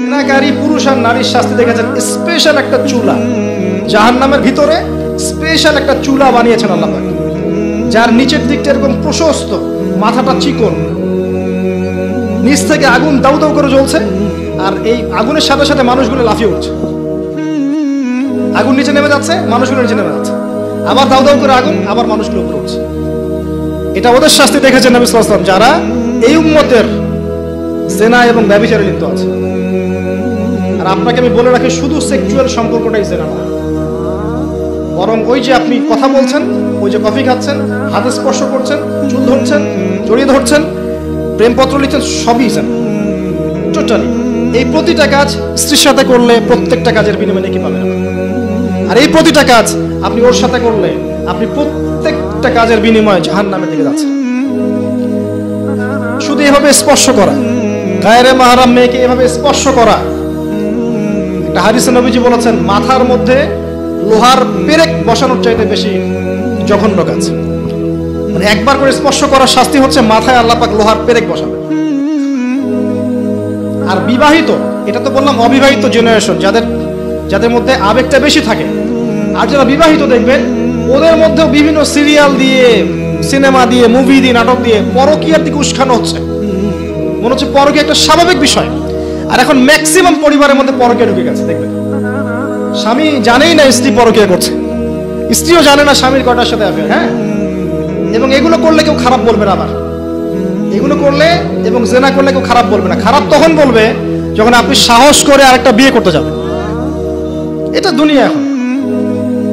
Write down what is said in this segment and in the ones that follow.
জেনাকারী পুরুষ আর নারীর শাস্তি দেখেছেন স্পেশাল একটা চুলা, জাহান্নামের ভিতরে স্পেশাল একটা চুলা বানিয়েছেন আল্লাহ পাক, যার নিচের দিকটা এরকম প্রশস্ত, মাথাটা চিকন, নিচ থেকে আগুন দাউ দাউ করে জ্বলছে, আর এই আগুনের সাথে সাথে মানুষগুলো লাফিয়ে উঠছে। আগুন নিচে নেমে যাচ্ছে, মানুষগুলো নিচে নেমে যাচ্ছে, আবার দাউ দাউ করে আগুন, আবার মানুষগুলো উপরে উঠছে। এটা ওদের শাস্তি দেখেছেন নবী সাল্লাল্লাহু আলাইহি ওয়াসাল্লাম, যারা এই উম্মতের জেনা এবং ব্যভিচারে লিপ্ত আছে। আর আপনাকে আমি বলে রাখি, শুধু সেক্সুয়াল সম্পর্কটাই জেনা না, বরং ওই যে আপনি কথা বলছেন, ওই যে কফি খাচ্ছেন, হাতে স্পর্শ করছেন, চুল ধরছেন, জড়িয়ে ধরছেন, প্রেমপত্র লিখছেন, সবই জেনা টোটালি। এই প্রতিটা কাজ স্ত্রীর সাথে করলে প্রত্যেকটা কাজের বিনিময়ে নেকি পাবেন। আর এই প্রতিটা কাজ আপনি ওর সাথে করলে আপনি প্রত্যেকটা কাজের বিনিময়ে জাহান্নামের দিকে যাচ্ছেন। শুধু এভাবে স্পর্শ করা, গায়রে মাহরাম মেয়েকে এভাবে স্পর্শ করা, একটা হাদিসে নবীজি বলেছেন মাথার মধ্যে লোহার পেরেক বসানোর চাইতে বেশি জঘন্য কাজ। মানে একবার করে স্পর্শ করার শাস্তি হচ্ছে মাথায় আল্লাহ পাক লোহার পেরেক বসাবে। আর বিবাহিত, এটা তো বললাম অবিবাহিত জেনারেশন, যাদের মধ্যে আবেগটা বেশি থাকে। আর যারা বিবাহিত দেখবেন ওদের মধ্যেও বিভিন্ন সিরিয়াল দিয়ে, সিনেমা দিয়ে, মুভি দিয়ে, নাটক দিয়ে পরকীয়ার দিকে উস্কানো হচ্ছে। মনে হচ্ছে পরকীয়া একটা স্বাভাবিক বিষয়। আর এখন ম্যাক্সিমাম পরিবারের মধ্যে পরকীয়া ঢুকে গেছে। দেখবেন স্বামী জানেই না স্ত্রী পরকীয়া করছে, স্ত্রীও জানে না স্বামীর কয়টার সাথে অ্যাফেয়ার। হ্যাঁ, এবং এগুলো করলে কেউ খারাপ বলবে না। আবার এগুলো করলে এবং জেনা করলে কেউ খারাপ বলবে না। খারাপ তখন বলবে যখন আপনি সাহস করে আরেকটা বিয়ে করতে যাবেন। এটা দুনিয়া। এখন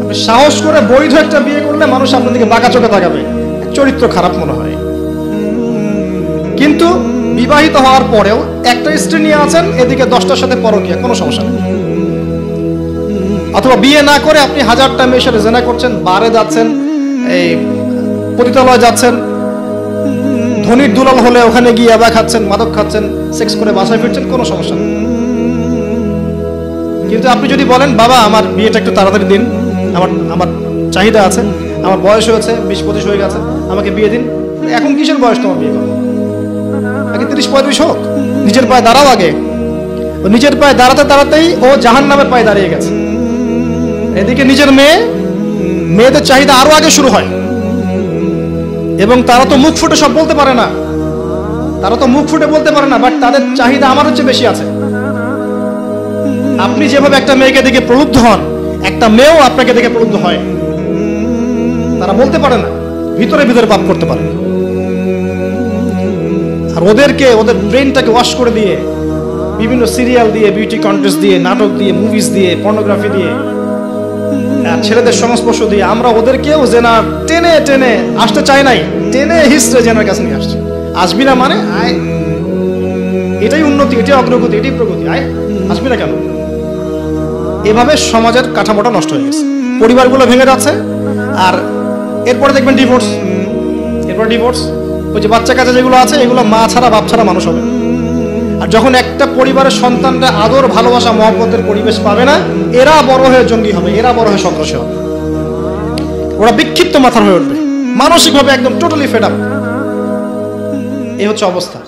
আপনি সাহস করে বৈধ একটা বিয়ে করলে মানুষ আপনার দিকে বাঁকা চোখে তাকাবে, চরিত্র খারাপ মনে হয়। কিন্তু বিবাহিত হওয়ার পরেও একটা স্ত্রী নিয়ে আছেন, এদিকে 10টার সাথে পরকীয়া, কোনো সমস্যা নেই। অথবা বিয়ে না করে আপনি 1000টা মেয়ের সাথে জেনা করছেন, বারে যাচ্ছেন, এই পতিতালয়ে যাচ্ছেন, ধনির দুলাল হলে ওখানে গিয়ে আবার খাচ্ছেন, মাদক খাচ্ছেন, সেক্স করে বাসায় ফিরছেন, কোনো সমস্যা নেই। কিন্তু আপনি যদি বলেন বাবা আমার বিয়েটা একটু তাড়াতাড়ি দিন, আমার চাহিদা আছে, আমার বয়স হয়েছে 20-25 হয়ে গেছে, আমাকে বিয়ে দিন। এখন কিসের বয়স তোমার বিয়ে করো? আগে 30-35 হোক, নিজের পায়ে দাঁড়াও। আগে নিজের পায়ে দাঁড়াতে দাঁড়াতেই ও জাহান্নামের পায়ে দাঁড়িয়ে গেছে। এদিকে নিজের মেয়েদের চাহিদা আরো আগে শুরু হয়, এবং তারা তো মুখ ফুটে সব বলতে পারে না, বাট তাদের চাহিদা আমার হচ্ছে বেশি আছে। আপনি যেভাবে একটা মেয়েকে দেখে প্রলুব্ধ হন, একটা মেয়েও আপনাকে দেখে প্রলুব্ধ হয়। তারা বলতে পারে না, ভিতরে ভিতরে পাপ করতে পারে। আর ওদের ব্রেনটাকে ওয়াশ করে দিয়ে বিভিন্ন সিরিয়াল দিয়ে, বিউটি কন্টেস্ট দিয়ে, নাটক দিয়ে, মুভিজ দিয়ে, পর্নোগ্রাফি দিয়ে, আর ছেলেদের সংস্পর্শ দিয়ে আমরা ওদেরকেও জেনা টেনে টেনে আসতে চাই নাই, টেনে হিস্ট্রি জেনার কাছে নিয়ে আসছে। আসবি না মানে আয়, এটাই উন্নতি, এটাই অগ্রগতি, এটাই প্রগতি, আয় আসবি না কেন? এভাবে সমাজের কাঠামোটা নষ্ট হয়ে গেছে, পরিবারগুলো ভেঙে যাচ্ছে। আর এরপরে দেখবেন ডিভোর্স, ওই যে বাচ্চা কাচ্চা যেগুলো আছে এগুলো মা ছাড়া বাপ ছাড়া মানুষ হবে। আর যখন একটা পরিবারের সন্তানরা আদর, ভালোবাসা, মহব্বতের পরিবেশ পাবে না, এরা বড় হয়ে জঙ্গি হবে, এরা বড় হয়ে সন্ত্রাসী হবে, ওরা বিক্ষিপ্ত মাথার হয়ে উঠবে, মানসিকভাবে একদম টোটালি ফেড আপ। এই হচ্ছে অবস্থা।